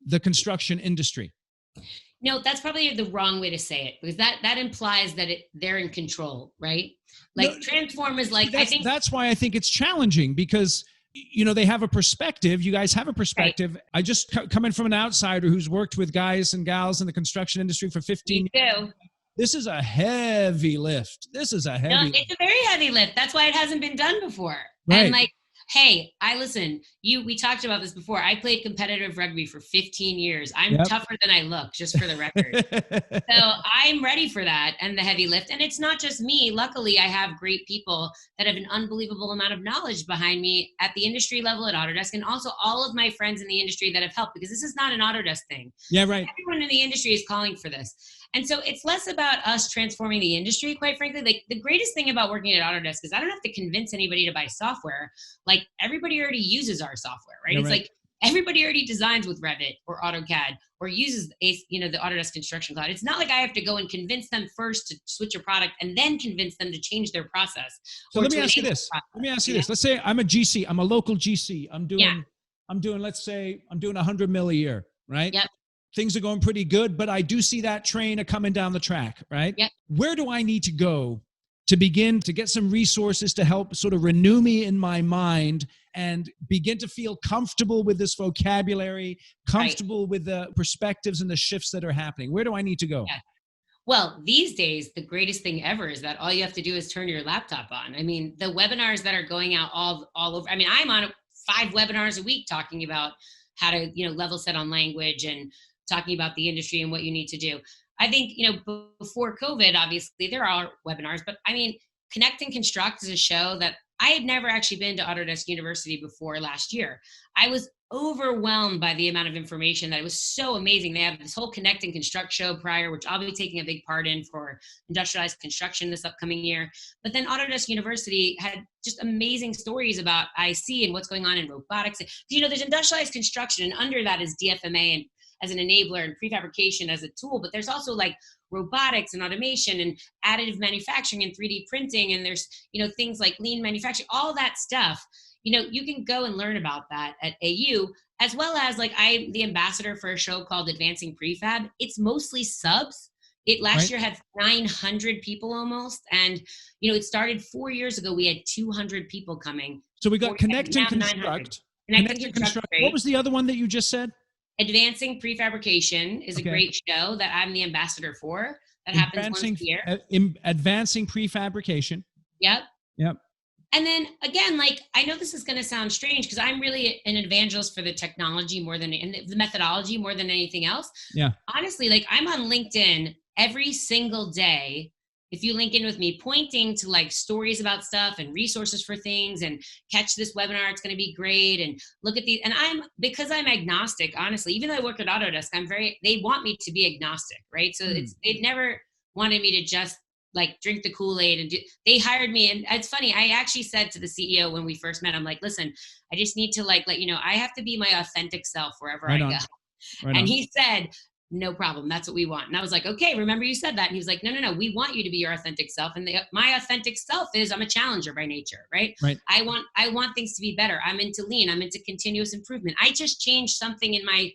[SPEAKER 1] the construction industry.
[SPEAKER 2] No, that's probably the wrong way to say it, because that implies that they're in control, right? Transform is
[SPEAKER 1] that's why I think it's challenging, because they have a perspective. You guys have a perspective. Right. I just coming from an outsider who's worked with guys and gals in the construction industry for 15 years. This is a heavy lift. It's a very heavy lift.
[SPEAKER 2] That's why it hasn't been done before.
[SPEAKER 1] Right.
[SPEAKER 2] And Hey, we talked about this before. I played competitive rugby for 15 years. I'm
[SPEAKER 1] Yep.
[SPEAKER 2] tougher than I look, just for the record. So I'm ready for that and the heavy lift. And it's not just me. Luckily, I have great people that have an unbelievable amount of knowledge behind me at the industry level at Autodesk, and also all of my friends in the industry that have helped, because this is not an Autodesk thing.
[SPEAKER 1] Yeah, right.
[SPEAKER 2] Everyone in the industry is calling for this. And so it's less about us transforming the industry, quite frankly. Like, the greatest thing about working at Autodesk is I don't have to convince anybody to buy software. Like, everybody already uses our software, right?
[SPEAKER 1] Yeah,
[SPEAKER 2] It's
[SPEAKER 1] right.
[SPEAKER 2] like everybody already designs with Revit or AutoCAD or uses the Autodesk Construction Cloud. It's not like I have to go and convince them first to switch a product and then convince them to change their process.
[SPEAKER 1] So let me ask you this. Let's say I'm a GC. I'm a local GC. I'm doing, let's say I'm doing 100 mil a year, right?
[SPEAKER 2] Yep.
[SPEAKER 1] Things are going pretty good, but I do see that train coming down the track, right?
[SPEAKER 2] Yep.
[SPEAKER 1] Where do I need to go to begin to get some resources to help sort of renew me in my mind and begin to feel comfortable with this vocabulary, comfortable with the perspectives and the shifts that are happening? Where do I need to go?
[SPEAKER 2] Yeah. Well, these days, the greatest thing ever is that all you have to do is turn your laptop on. I mean, the webinars that are going out all over. I mean, I'm on 5 webinars a week talking about how to, level set on language and talking about the industry and what you need to do. I think, before COVID, obviously there are webinars, but I mean, Connect and Construct is a show that I had never actually been to Autodesk University before last year. I was overwhelmed by the amount of information that it was so amazing. They have this whole Connect and Construct show prior, which I'll be taking a big part in for Industrialized construction this upcoming year. But then Autodesk University had just amazing stories about IC and what's going on in robotics. There's industrialized construction, and under that is DFMA and as an enabler, and prefabrication as a tool. But there's also like robotics and automation and additive manufacturing and 3D printing. And there's, things like lean manufacturing, all that stuff. You can go and learn about that at AU, as well as, like, I'm the ambassador for a show called Advancing Prefab. It's mostly subs. It last year had 900 people almost. And, it started 4 years ago. We had 200 people coming.
[SPEAKER 1] So we got Connect and Construct.
[SPEAKER 2] Connect and Construct.
[SPEAKER 1] What was the other one that you just said?
[SPEAKER 2] Advancing Prefabrication is a great show that I'm the ambassador for. That happens once a year.
[SPEAKER 1] Advancing Prefabrication.
[SPEAKER 2] Yep.
[SPEAKER 1] Yep.
[SPEAKER 2] And then again, like, I know this is going to sound strange because I'm really an evangelist for the technology and the methodology more than anything else.
[SPEAKER 1] Yeah.
[SPEAKER 2] Honestly, like, I'm on LinkedIn every single day. If you link in with me, pointing to like stories about stuff and resources for things, and catch this webinar, it's going to be great. And look at these. And because I'm agnostic, honestly, even though I work at Autodesk, they want me to be agnostic, right? So they've never wanted me to just like drink the Kool-Aid and they hired me. And it's funny. I actually said to the CEO when we first met, I'm like, listen, I just need to let I have to be my authentic self wherever I go. And he said, no problem. That's what we want. And I was like, okay, remember you said that. And he was like, no. We want you to be your authentic self. And my authentic self is I'm a challenger by nature, right? I want things to be better. I'm into lean. I'm into continuous improvement. I just changed something in my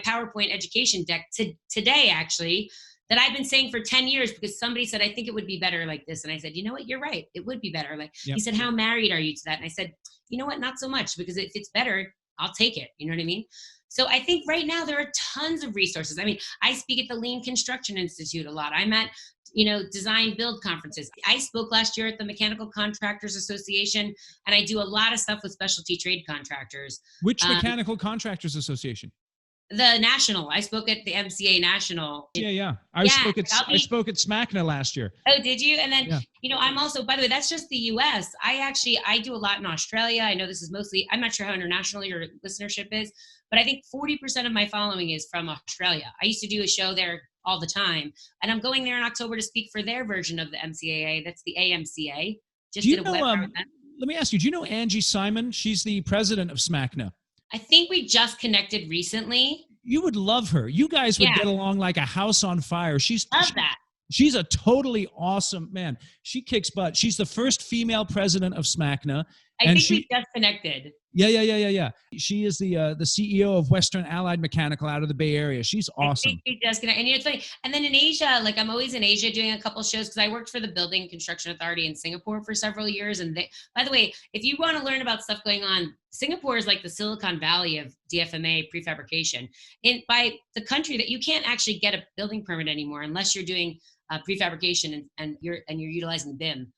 [SPEAKER 2] PowerPoint education deck today, actually, that I've been saying for 10 years because somebody said, I think it would be better like this. And I said, you know what? You're right. It would be better. He said, how married are you to that? And I said, you know what? Not so much, because if it's better, I'll take it. You know what I mean? So I think right now there are tons of resources. I mean, I speak at the Lean Construction Institute a lot. I'm at, design build conferences. I spoke last year at the Mechanical Contractors Association, and I do a lot of stuff with specialty trade contractors.
[SPEAKER 1] Which Mechanical Contractors Association?
[SPEAKER 2] The National. I spoke at the MCA National.
[SPEAKER 1] Yeah. I spoke at SMACNA last year.
[SPEAKER 2] Oh, did you? And then, I'm also, by the way, that's just the US. I do a lot in Australia. I know this is mostly, I'm not sure how international your listenership is, but I think 40% of my following is from Australia. I used to do a show there all the time, and I'm going there in October to speak for their version of the MCAA. That's the AMCA.
[SPEAKER 1] Let me ask you, do you know Angie Simon? She's the president of SMACNA.
[SPEAKER 2] I think we just connected recently.
[SPEAKER 1] You would love her. You guys would get along like a house on fire.
[SPEAKER 2] That.
[SPEAKER 1] She's a totally awesome man. She kicks butt. She's the first female president of SMACNA.
[SPEAKER 2] I think we just connected.
[SPEAKER 1] Yeah. She is the CEO of Western Allied Mechanical out of the Bay Area. She's awesome.
[SPEAKER 2] I think we just connected. And it's funny. And then in Asia, like, I'm always in Asia doing a couple shows because I worked for the Building Construction Authority in Singapore for several years. And by the way, if you want to learn about stuff going on, Singapore is like the Silicon Valley of DFMA prefabrication. By the country that you can't actually get a building permit anymore unless you're doing prefabrication and you're utilizing BIM.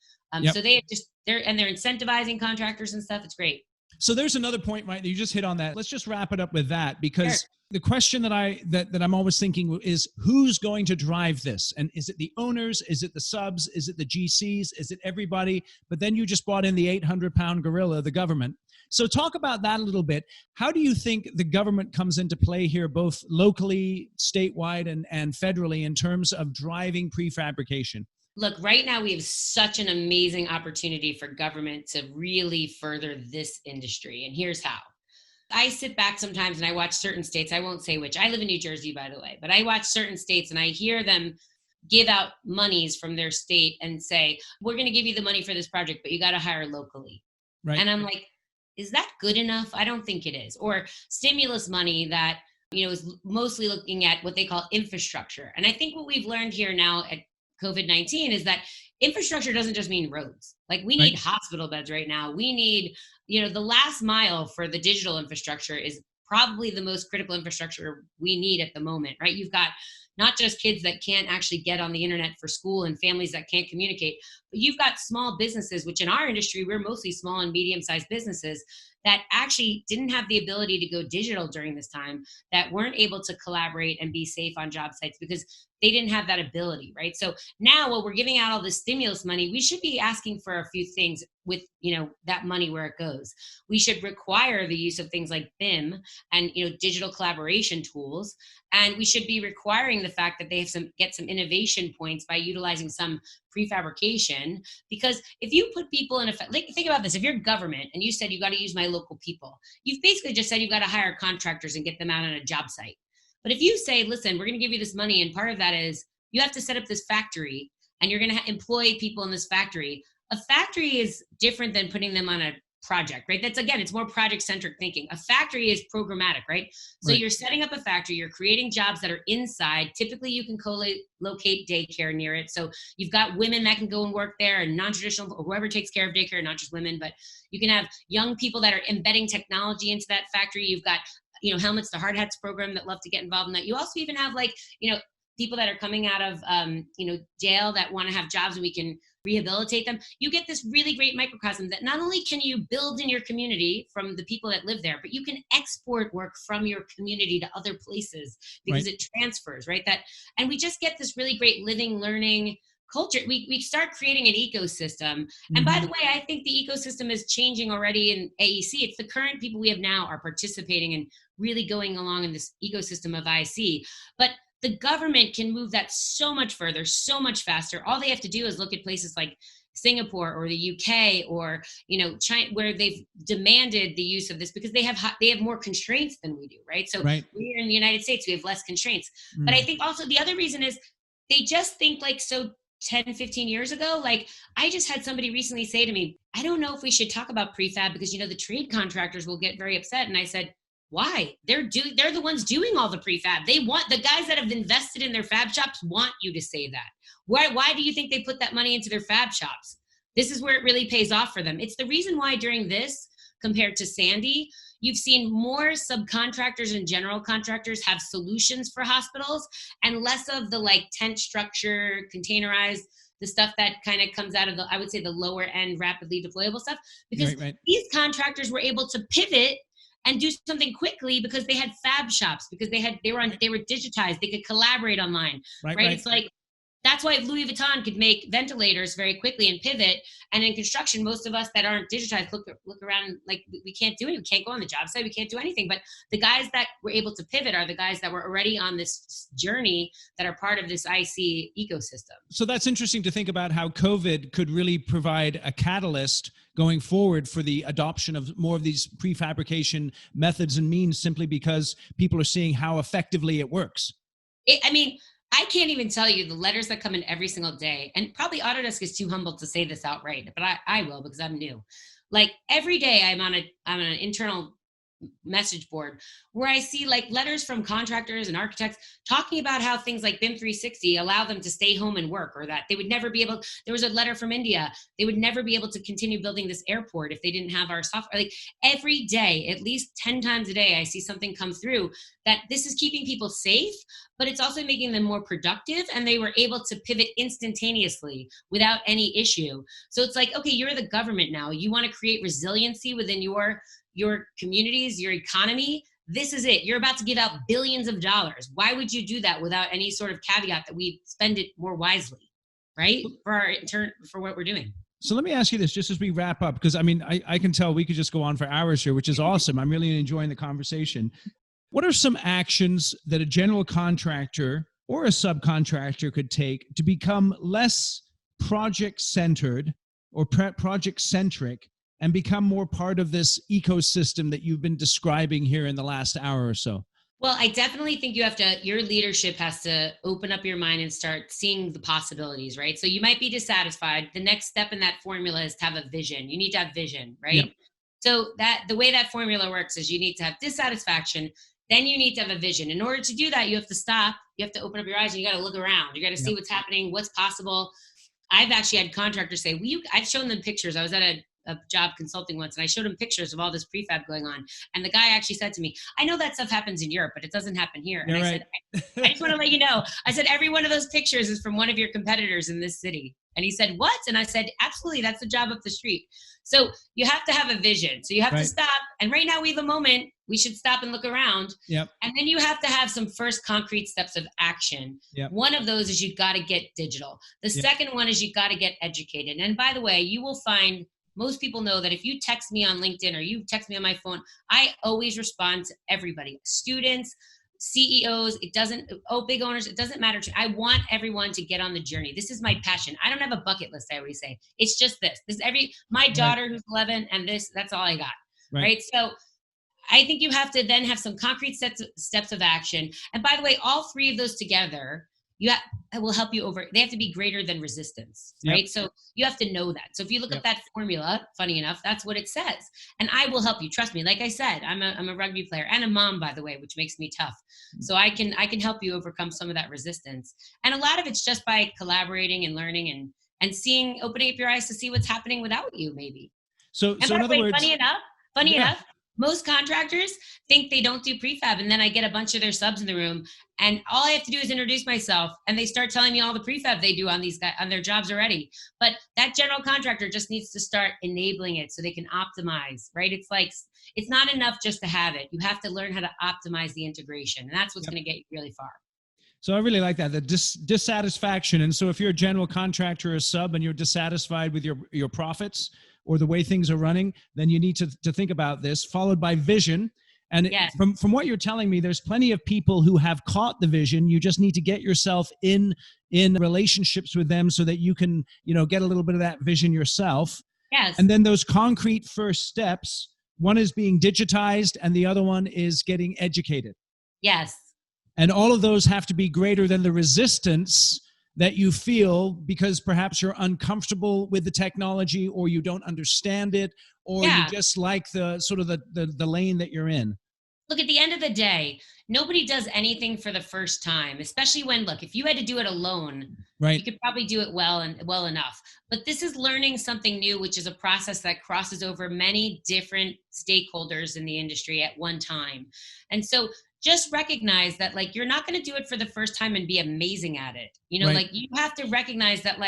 [SPEAKER 2] So they're incentivizing contractors and stuff. It's great.
[SPEAKER 1] So there's another point, right? You just hit on that. Let's just wrap it up with that,
[SPEAKER 2] Sure.
[SPEAKER 1] because the question that I'm always thinking is, who's going to drive this? And is it the owners? Is it the subs? Is it the GCs? Is it everybody? But then you just brought in the 800-pound gorilla, the government. So talk about that a little bit. How do you think the government comes into play here, both locally, statewide, and federally, in terms of driving prefabrication?
[SPEAKER 2] Look, right now we have such an amazing opportunity for government to really further this industry. And here's how. I sit back sometimes and I watch certain states. I won't say which. I live in New Jersey, by the way, but I watch certain states and I hear them give out monies from their state and say, we're going to give you the money for this project, but you got to hire locally.
[SPEAKER 1] Right.
[SPEAKER 2] And I'm like, is that good enough? I don't think it is. Or stimulus money that, is mostly looking at what they call infrastructure. And I think what we've learned here now at COVID-19 is that infrastructure doesn't just mean roads. Like we need hospital beds right now. We need, the last mile for the digital infrastructure is probably the most critical infrastructure we need at the moment, right? You've got not just kids that can't actually get on the internet for school and families that can't communicate, but you've got small businesses, which in our industry, we're mostly small and medium-sized businesses that actually didn't have the ability to go digital during this time, that weren't able to collaborate and be safe on job sites because they didn't have that ability, right? So now while we're giving out all this stimulus money, we should be asking for a few things with, that money where it goes. We should require the use of things like BIM and, digital collaboration tools. And we should be requiring the fact that they have get some innovation points by utilizing some prefabrication. Because if you put people in think about this, if you're government and you said you got to use my local people, you've basically just said you've got to hire contractors and get them out on a job site. But if you say, listen, we're going to give you this money, and part of that is you have to set up this factory and you're going to employ people in this factory. A factory is different than putting them on a project, right? It's more project-centric thinking. A factory is programmatic, right? So You're setting up a factory, you're creating jobs that are inside. Typically, you can co-locate daycare near it. So you've got women that can go and work there, and non-traditional, or whoever takes care of daycare, not just women, but you can have young people that are embedding technology into that factory. You've got helmets to hard hats program that love to get involved in that. You also even have people that are coming out of jail that want to have jobs, and we can rehabilitate them. You get this really great microcosm that not only can you build in your community from the people that live there, but you can export work from your community to other places because it transfers, right? And we just get this really great living, learning culture. We start creating an ecosystem. And by the way, I think the ecosystem is changing already in AEC. It's the current people we have now are participating and really going along in this ecosystem of IC. But the government can move that so much further, so much faster. All they have to do is look at places like Singapore or the UK or China, where they've demanded the use of this because they have more constraints than we do, right? So we're in the United States, we have less constraints. But I think also the other reason is they just think 10, 15 years ago. I just had somebody recently say to me, I don't know if we should talk about prefab because the trade contractors will get very upset. And I said, why? They're the ones doing all the prefab. They want the guys that have invested in their fab shops want you to say that. Why do you think they put that money into their fab shops? This is where it really pays off for them. It's the reason why during this, compared to Sandy, you've seen more subcontractors and general contractors have solutions for hospitals and less of the tent structure, containerized, the stuff that kind of comes out of I would say the lower end rapidly deployable stuff, because these contractors were able to pivot and do something quickly because they had fab shops, because they were digitized, they could collaborate online, right? It's that's why Louis Vuitton could make ventilators very quickly and pivot. And in construction, most of us that aren't digitized look around we can't do it. We can't go on the job site. We can't do anything. But the guys that were able to pivot are the guys that were already on this journey that are part of this IC ecosystem.
[SPEAKER 1] So that's interesting to think about how COVID could really provide a catalyst going forward for the adoption of more of these prefabrication methods and means, simply because people are seeing how effectively it works.
[SPEAKER 2] I can't even tell you the letters that come in every single day. And probably Autodesk is too humble to say this outright, but I will because I'm new. Every day I'm on an internal message board where I see letters from contractors and architects talking about how things like BIM 360 allow them to stay home and work, or that they would never be able. There was a letter from India. They would never be able to continue building this airport if they didn't have our software. Every day, at least 10 times a day, I see something come through that this is keeping people safe, but it's also making them more productive, and they were able to pivot instantaneously without any issue. So it's okay, you're the government now. You want to create resiliency within your your communities, your economy, this is it. You're about to give out billions of dollars. Why would you do that without any sort of caveat that we spend it more wisely, right? For what we're doing.
[SPEAKER 1] So let me ask you this, just as we wrap up, because I mean, I can tell we could just go on for hours here, which is awesome. I'm really enjoying the conversation. What are some actions that a general contractor or a subcontractor could take to become less project-centered or project-centric and become more part of this ecosystem that you've been describing here in the last hour or so?
[SPEAKER 2] Well, I definitely think your leadership has to open up your mind and start seeing the possibilities, right? So you might be dissatisfied. The next step in that formula is to have a vision. You need to have vision, right?
[SPEAKER 1] Yep.
[SPEAKER 2] So the way that formula works is you need to have dissatisfaction, then you need to have a vision. In order to do that, you have to stop, you have to open up your eyes, and you got to look around. You got to see what's happening, what's possible. I've actually had contractors say, I've shown them pictures. I was at a job consulting once, and I showed him pictures of all this prefab going on. And the guy actually said to me, I know that stuff happens in Europe, but it doesn't happen here. And I said, I just want to let you know. I said, every one of those pictures is from one of your competitors in this city. And he said, what? And I said, absolutely, that's the job up the street. So you have to have a vision. So you have to stop. And right now we have a moment. We should stop and look around.
[SPEAKER 1] Yep.
[SPEAKER 2] And then you have to have some first concrete steps of action.
[SPEAKER 1] Yep.
[SPEAKER 2] One of those is you've got to get digital. The second one is you've got to get educated. And by the way, you will find most people know that if you text me on LinkedIn or you text me on my phone, I always respond to everybody, students, CEOs, big owners, it doesn't matter. I want everyone to get on the journey. This is my passion. I don't have a bucket list, I always say. It's just this. My daughter who's 11 and that's all I got. Right? So I think you have to then have some concrete steps of action. And by the way, all three of those together, will help you they have to be greater than resistance, right? Yep. So you have to know that. So if you look at that formula, funny enough, that's what it says. And I will help you. Trust me. Like I said, I'm a rugby player and a mom, by the way, which makes me tough. So I can help you overcome some of that resistance. And a lot of it's just by collaborating and learning and seeing, opening up your eyes to see what's happening without you, maybe.
[SPEAKER 1] So in other words,
[SPEAKER 2] funny enough, most contractors think they don't do prefab, and then I get a bunch of their subs in the room, and all I have to do is introduce myself, and they start telling me all the prefab they do on these guys on their jobs already. But that general contractor just needs to start enabling it so they can optimize, right? It's like it's not enough just to have it. You have to learn how to optimize the integration, and that's what's going to get you really far.
[SPEAKER 1] So I really like that, the dissatisfaction. And so if you're a general contractor or a sub and you're dissatisfied with your profits or the way things are running, then you need to think about this, followed by vision. And from what you're telling me, there's plenty of people who have caught the vision. You just need to get yourself in relationships with them so that you can, get a little bit of that vision yourself.
[SPEAKER 2] Yes.
[SPEAKER 1] And then those concrete first steps, one is being digitized and the other one is getting educated.
[SPEAKER 2] Yes.
[SPEAKER 1] And all of those have to be greater than the resistance that you feel because perhaps you're uncomfortable with the technology or you don't understand it or you just like the sort of the lane that you're in.
[SPEAKER 2] Look, at the end of the day, nobody does anything for the first time, especially when, if you had to do it alone, you could probably do it well enough. But this is learning something new, which is a process that crosses over many different stakeholders in the industry at one time. And so just recognize that you're not going to do it for the first time and be amazing at it. You have to recognize that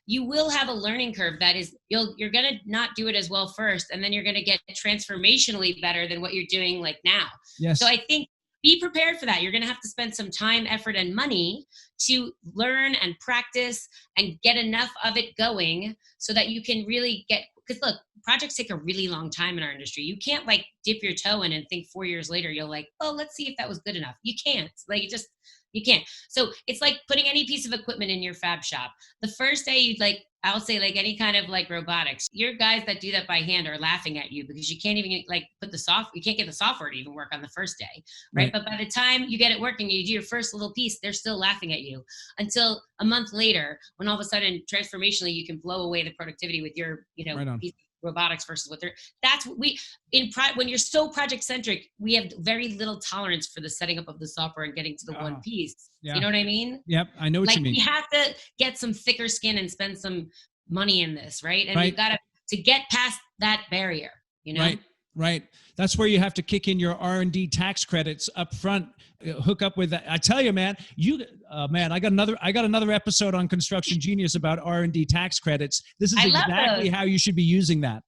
[SPEAKER 2] you will have a learning curve that is you're going to not do it as well first, and then you're going to get transformationally better than what you're doing now.
[SPEAKER 1] Yes.
[SPEAKER 2] So I think be prepared for that. You're going to have to spend some time, effort, and money to learn and practice and get enough of it going so that you can really because look, projects take a really long time in our industry. You can't dip your toe in and think 4 years later, you're let's see if that was good enough. You can't. You can't. So it's like putting any piece of equipment in your fab shop. The first day I'll say any kind of robotics, your guys that do that by hand are laughing at you because you can't even put the software, you can't get the software to even work on the first day, right? But by the time you get it working, you do your first little piece, they're still laughing at you until a month later when all of a sudden transformationally you can blow away the productivity with your, piece of robotics versus when you're so project centric, we have very little tolerance for the setting up of the software and getting to the one piece. Yeah. You know what I mean?
[SPEAKER 1] Yep. I know what you mean.
[SPEAKER 2] We have to get some thicker skin and spend some money in this, right? And we've got to get past that barrier,
[SPEAKER 1] Right.
[SPEAKER 3] That's where you have to kick in your R&D tax credits up front, hook up with that. I tell you, man, I got another episode on Construction Genius about R&D tax credits. This is exactly how you should be using that.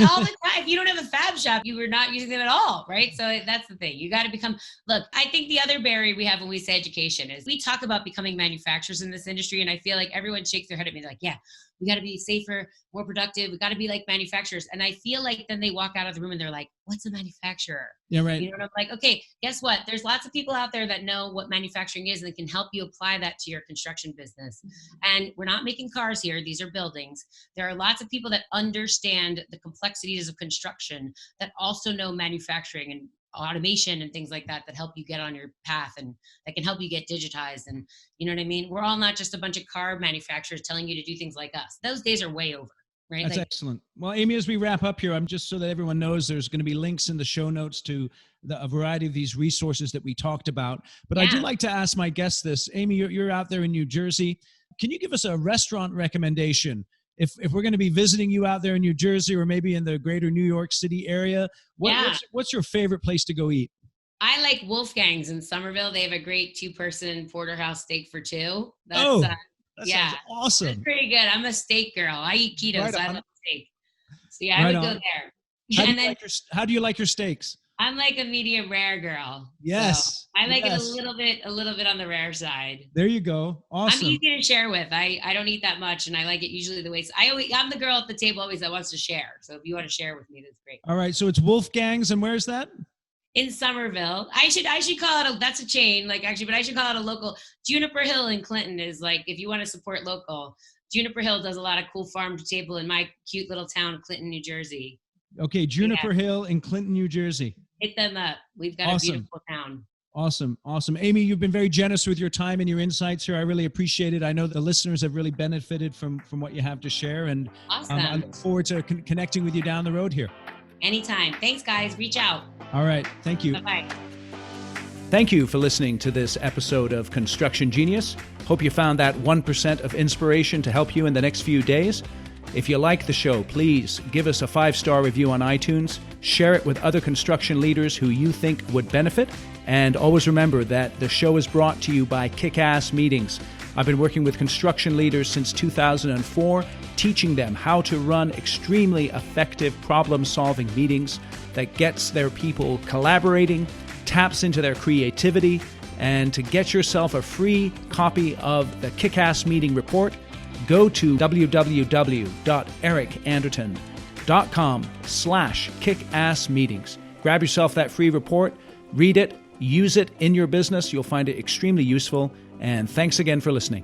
[SPEAKER 2] All the time. If you don't have a fab shop, you were not using them at all, right? So that's the thing. You got to look, I think the other barrier we have when we say education is we talk about becoming manufacturers in this industry. And I feel like everyone shakes their head at me. They're like, yeah, we got to be safer, more productive. We got to be like manufacturers. And I feel like then they walk out of the room and they're like, what's a manufacturer?
[SPEAKER 3] Yeah, right.
[SPEAKER 2] You know, and I'm like, okay, guess what? There's lots of people out there that know what manufacturing is and can help you apply that to your construction business. And we're not making cars here. These are buildings. There are lots of people that understand the complexities of construction that also know manufacturing and automation and things like that help you get on your path and that can help you get digitized. And you know what I mean? We're all not just a bunch of car manufacturers telling you to do things like us. Those days are way over. Right?
[SPEAKER 3] That's excellent. Well, Amy, as we wrap up here, I'm just so that everyone knows there's going to be links in the show notes to a variety of these resources that we talked about. But I do like to ask my guests this. Amy, you're out there in New Jersey. Can you give us a restaurant recommendation? If we're going to be visiting you out there in New Jersey or maybe in the greater New York City area, what's your favorite place to go eat?
[SPEAKER 2] I like Wolfgang's in Somerville. They have a great 2-person porterhouse steak for $2.
[SPEAKER 3] That sounds awesome.
[SPEAKER 2] It's pretty good. I'm a steak girl. I eat keto, so I love steak. So yeah, I would go there.
[SPEAKER 3] How do you like your steaks?
[SPEAKER 2] I'm like a medium rare girl.
[SPEAKER 3] Yes.
[SPEAKER 2] So I like it a little bit on the rare side.
[SPEAKER 3] There you go. Awesome.
[SPEAKER 2] I'm easy to share with. I don't eat that much, and I like it usually the way I'm the girl at the table always that wants to share. So if you want to share with me, that's great.
[SPEAKER 3] All right. So it's Wolfgang's, and where's that?
[SPEAKER 2] In Somerville. I should call it that's a chain, but I should call it a local. Juniper Hill in Clinton is like, if you want to support local, Juniper Hill does a lot of cool farm to table in my cute little town of Clinton, New Jersey.
[SPEAKER 3] Okay, Juniper Hill in Clinton, New Jersey.
[SPEAKER 2] Hit them up. We've got a beautiful town.
[SPEAKER 3] Awesome. Amy, you've been very generous with your time and your insights here. I really appreciate it. I know the listeners have really benefited from what you have to share, and I look forward to connecting with you down the road here.
[SPEAKER 2] Anytime. Thanks, guys. Reach out.
[SPEAKER 3] All right. Thank you.
[SPEAKER 2] Bye-bye.
[SPEAKER 1] Thank you for listening to this episode of Construction Genius. Hope you found that 1% of inspiration to help you in the next few days. If you like the show, please give us a 5-star review on iTunes, share it with other construction leaders who you think would benefit, and always remember that the show is brought to you by Kick-Ass Meetings. I've been working with construction leaders since 2004, teaching them how to run extremely effective problem-solving meetings that gets their people collaborating, taps into their creativity, and to get yourself a free copy of the Kick-Ass Meeting Report, go to www.ericanderton.com/kickassmeetings. Grab yourself that free report, read it, use it in your business. You'll find it extremely useful. And thanks again for listening.